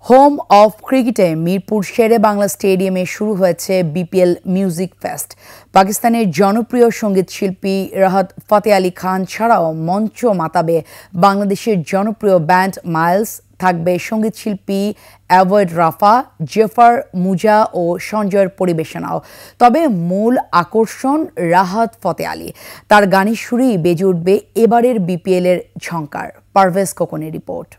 Home of ক্রিকেটে মিরপুর শেরে বাংলা স্টেডিয়ামে শুরু হয়েছে বিপিএল মিউজিক ফেস্ট। পাকিস্তানের জনপ্রিয় সঙ্গীত শিল্পী রাহাত ফতেহ আলী খান ছাড়াও মঞ্চ মাতাবে বাংলাদেশের জনপ্রিয় ব্যান্ড মাইলস, থাকবে সঙ্গীত শিল্পী অ্যাভয়েড রাফা, জেফার মুজা ও সঞ্জয়ের পরিবেশনাও। তবে মূল আকর্ষণ রাহাত ফতেহ আলী, তার গানের সুরেই বেজে উঠবে এবারের বিপিএলের ঝঙ্কার। পারভেজ কোকনের রিপোর্ট।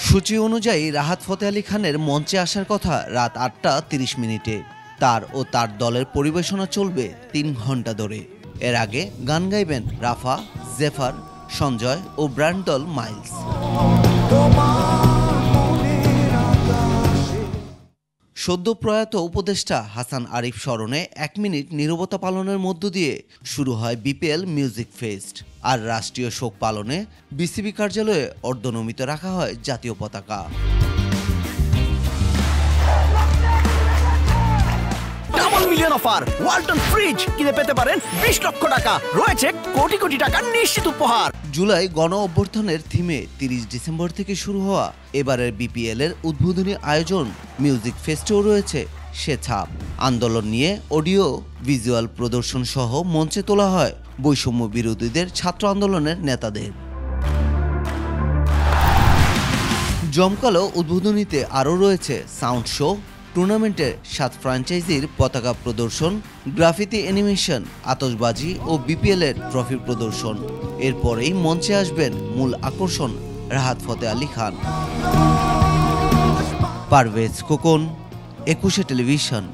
সূচি অনুযায়ী রাহাত ফতেহ আলী খানের মঞ্চে আসার কথা রাত ৮টা ৩০ মিনিটে। তার ও তার দলের পরিবেশনা চলবে ৩ ঘন্টা ধরে। এর আগে গান গাইবেন রাফা, জেফার, সঞ্জয় ও ব্র্যান্ড দল মাইলস। সদ্য প্রয়াত উপদেষ্টা হাসান আরিফ স্মরণে ১ মিনিট নীরবতা পালনের মধ্য দিয়ে শুরু হয় বিপিএল মিউজিক ফেস্ট। আর রাষ্ট্রীয় শোক পালনে বিসিবি কার্যালয়ে অর্ধনমিত রাখা হয় জাতীয় পতাকা। Double million offer, Walton fridge কিনে পেতে পারেন ২০ লক্ষ টাকা, রয়েছে কোটি কোটি টাকার নিশ্চিত উপহার। জুলাই গণ অভ্যর্থনের থিমে ৩০ ডিসেম্বর থেকে শুরু হওয়া এবারের বিপিএল এর উদ্বোধনী আয়োজন মিউজিক ফেস্টেও রয়েছে সে ছাপ। আন্দোলন নিয়ে অডিও ভিজুয়াল প্রদর্শন সহ মঞ্চে তোলা হয় বৈষম্য বিরোধীদের ছাত্র আন্দোলনের নেতাদের। জমকালো উদ্বোধনীতে আরও রয়েছে সাউন্ড শো, টুর্নামেন্টের ৭ ফ্র্যাঞ্চাইজির পতাকা প্রদর্শন, গ্রাফিতি অ্যানিমেশন, আতশবাজি ও বিপিএল এর ট্রফি প্রদর্শন। এরপরেই মঞ্চে আসবেন মূল আকর্ষণ রাহাত ফতেহ আলী খান। পারভেজ কোকন, ২১শে টেলিভিশন।